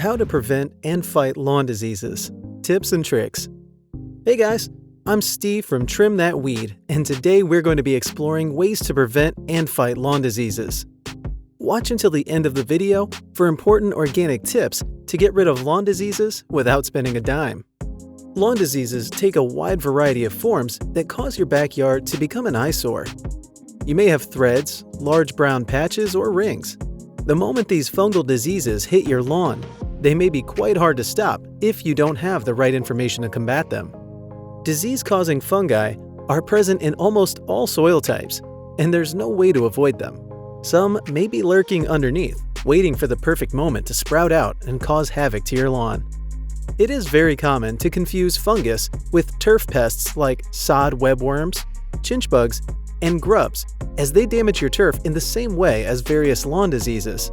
How to prevent and fight lawn diseases. Tips and tricks. Hey guys, I'm Steve from Trim That Weed, and today we're going to be exploring ways to prevent and fight lawn diseases. Watch until the end of the video for important organic tips to get rid of lawn diseases without spending a dime. Lawn diseases take a wide variety of forms that cause your backyard to become an eyesore. You may have threads, large brown patches, or rings. The moment these fungal diseases hit your lawn, they may be quite hard to stop if you don't have the right information to combat them. Disease-causing fungi are present in almost all soil types, and there's no way to avoid them. Some may be lurking underneath, waiting for the perfect moment to sprout out and cause havoc to your lawn. It is very common to confuse fungus with turf pests like sod webworms, chinch bugs, and grubs, as they damage your turf in the same way as various lawn diseases.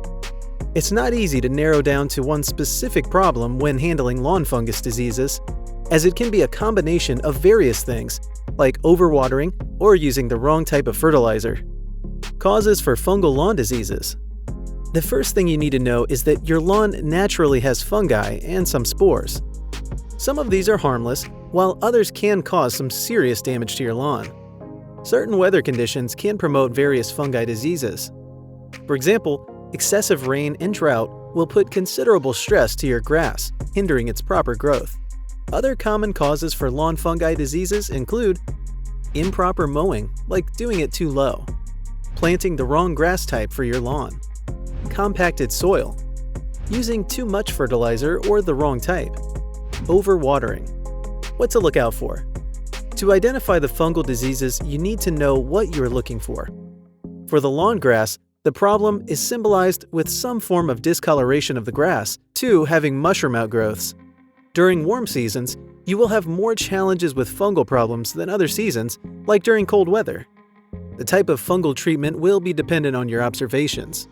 It's not easy to narrow down to one specific problem when handling lawn fungus diseases, as it can be a combination of various things, like overwatering or using the wrong type of fertilizer. Causes for fungal lawn diseases. The first thing you need to know is that your lawn naturally has fungi and some spores. Some of these are harmless, while others can cause some serious damage to your lawn. Certain weather conditions can promote various fungi diseases. For example, excessive rain and drought will put considerable stress to your grass, hindering its proper growth. Other common causes for lawn fungi diseases include improper mowing, like doing it too low, planting the wrong grass type for your lawn, compacted soil, using too much fertilizer or the wrong type, overwatering. What to look out for? To identify the fungal diseases, you need to know what you are looking for. For the lawn grass, the problem is symbolized with some form of discoloration of the grass to having mushroom outgrowths. During warm seasons, you will have more challenges with fungal problems than other seasons, like during cold weather. The type of fungal treatment will be dependent on your observations.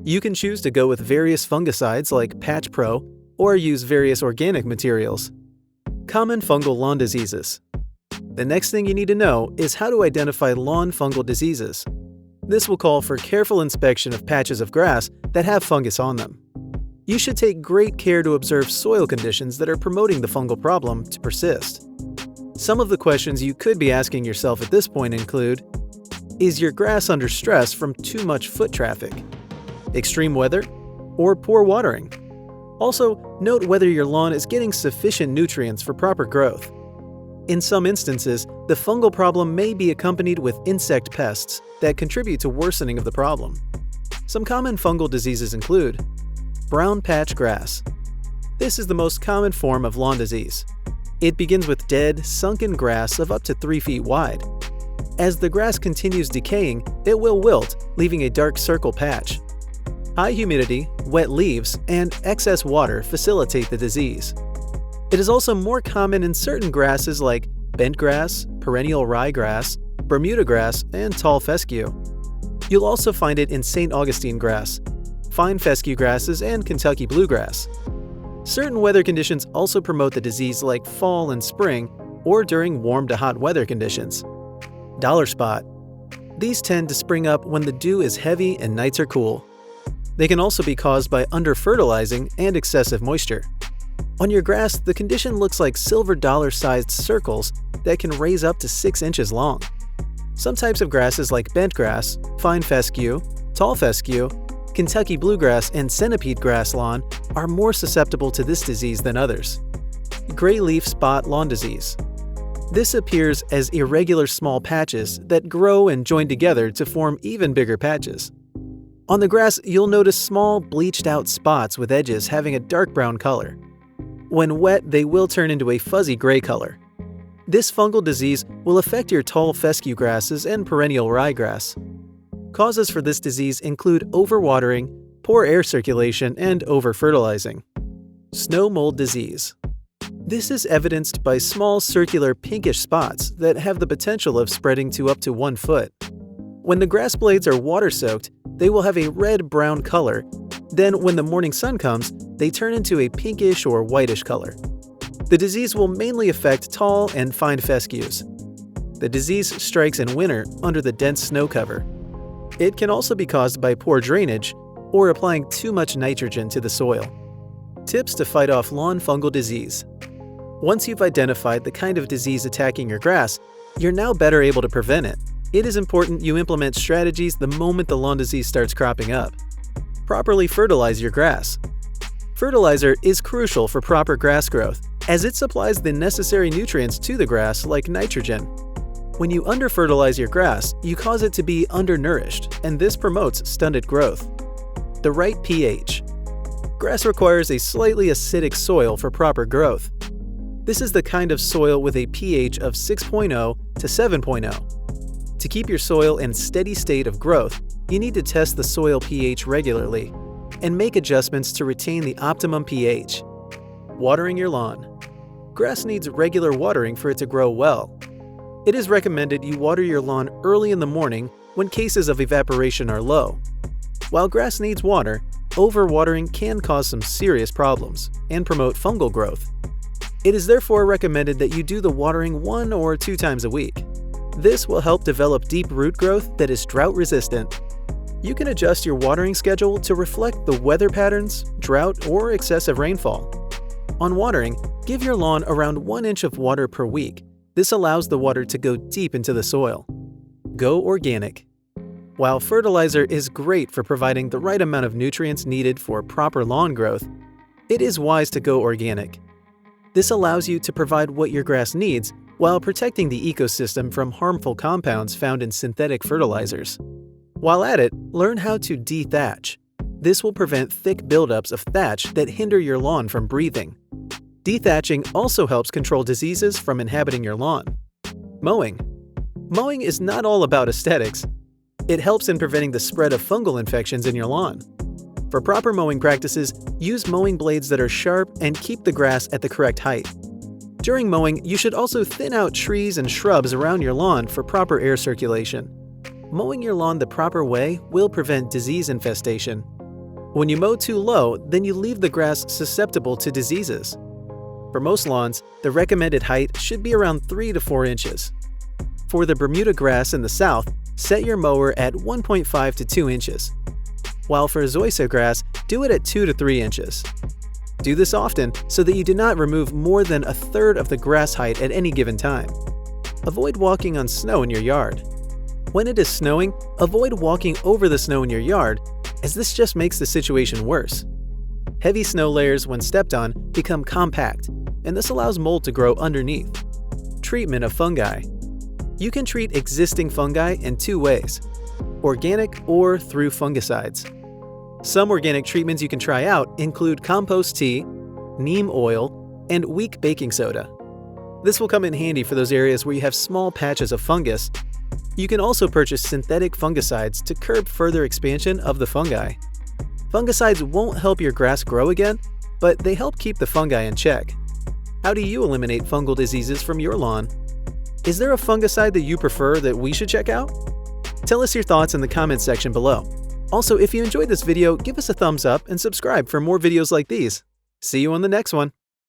You can choose to go with various fungicides like Patch Pro or use various organic materials. Common fungal lawn diseases. The next thing you need to know is how to identify lawn fungal diseases. This will call for careful inspection of patches of grass that have fungus on them. You should take great care to observe soil conditions that are promoting the fungal problem to persist. Some of the questions you could be asking yourself at this point include: is your grass under stress from too much foot traffic, extreme weather, or poor watering? Also, note whether your lawn is getting sufficient nutrients for proper growth. In some instances, the fungal problem may be accompanied with insect pests that contribute to worsening of the problem. Some common fungal diseases include brown patch grass. This is the most common form of lawn disease. It begins with dead, sunken grass of up to 3 feet wide. As the grass continues decaying, it will wilt, leaving a dark circle patch. High humidity, wet leaves, and excess water facilitate the disease. It is also more common in certain grasses like bentgrass, perennial ryegrass, Bermuda grass, and tall fescue. You'll also find it in St. Augustine grass, fine fescue grasses, and Kentucky bluegrass. Certain weather conditions also promote the disease like fall and spring or during warm to hot weather conditions. Dollar spot. These tend to spring up when the dew is heavy and nights are cool. They can also be caused by under-fertilizing and excessive moisture. On your grass, the condition looks like silver dollar-sized circles that can raise up to 6 inches long. Some types of grasses like bentgrass, fine fescue, tall fescue, Kentucky bluegrass, and centipede grass lawn are more susceptible to this disease than others. Gray leaf spot lawn disease. This appears as irregular small patches that grow and join together to form even bigger patches. On the grass, you'll notice small, bleached-out spots with edges having a dark brown color. When wet, they will turn into a fuzzy gray color. This fungal disease will affect your tall fescue grasses and perennial ryegrass. Causes for this disease include overwatering, poor air circulation, and over-fertilizing. Snow mold disease. This is evidenced by small circular pinkish spots that have the potential of spreading to up to 1 foot. When the grass blades are water-soaked, they will have a red-brown color. Then, when the morning sun comes, they turn into a pinkish or whitish color. The disease will mainly affect tall and fine fescues. The disease strikes in winter under the dense snow cover. It can also be caused by poor drainage or applying too much nitrogen to the soil. Tips to fight off lawn fungal disease. Once you've identified the kind of disease attacking your grass, you're now better able to prevent it. It is important you implement strategies the moment the lawn disease starts cropping up. Properly fertilize your grass. Fertilizer is crucial for proper grass growth, as it supplies the necessary nutrients to the grass like nitrogen. When you under-fertilize your grass, you cause it to be undernourished, and this promotes stunted growth. The right pH. Grass requires a slightly acidic soil for proper growth. This is the kind of soil with a pH of 6.0 to 7.0. To keep your soil in steady state of growth, you need to test the soil pH regularly and make adjustments to retain the optimum pH. Watering your lawn. Grass needs regular watering for it to grow well. It is recommended you water your lawn early in the morning when cases of evaporation are low. While grass needs water, overwatering can cause some serious problems and promote fungal growth. It is therefore recommended that you do the watering 1 or 2 times a week. This will help develop deep root growth that is drought resistant. You can adjust your watering schedule to reflect the weather patterns, drought, or excessive rainfall. On watering, give your lawn around 1 inch of water per week. This allows the water to go deep into the soil. Go organic. While fertilizer is great for providing the right amount of nutrients needed for proper lawn growth, it is wise to go organic. This allows you to provide what your grass needs while protecting the ecosystem from harmful compounds found in synthetic fertilizers. While at it, learn how to de-thatch. This will prevent thick buildups of thatch that hinder your lawn from breathing. De-thatching also helps control diseases from inhabiting your lawn. Mowing. Mowing is not all about aesthetics. It helps in preventing the spread of fungal infections in your lawn. For proper mowing practices, use mowing blades that are sharp and keep the grass at the correct height. During mowing, you should also thin out trees and shrubs around your lawn for proper air circulation. Mowing your lawn the proper way will prevent disease infestation. When you mow too low, then you leave the grass susceptible to diseases. For most lawns, the recommended height should be around 3 to 4 inches. For the Bermuda grass in the south, set your mower at 1.5 to 2 inches. While for zoysia grass, do it at 2 to 3 inches. Do this often so that you do not remove more than a third of the grass height at any given time. Avoid walking on snow in your yard. When it is snowing, avoid walking over the snow in your yard, as this just makes the situation worse. Heavy snow layers, when stepped on, become compact, and this allows mold to grow underneath. Treatment of fungi. You can treat existing fungi in 2 ways: organic or through fungicides. Some organic treatments you can try out include compost tea, neem oil, and weak baking soda. This will come in handy for those areas where you have small patches of fungus. You can also purchase synthetic fungicides to curb further expansion of the fungi. Fungicides won't help your grass grow again, but they help keep the fungi in check. How do you eliminate fungal diseases from your lawn? Is there a fungicide that you prefer that we should check out? Tell us your thoughts in the comments section below. Also, if you enjoyed this video, give us a thumbs up and subscribe for more videos like these. See you on the next one.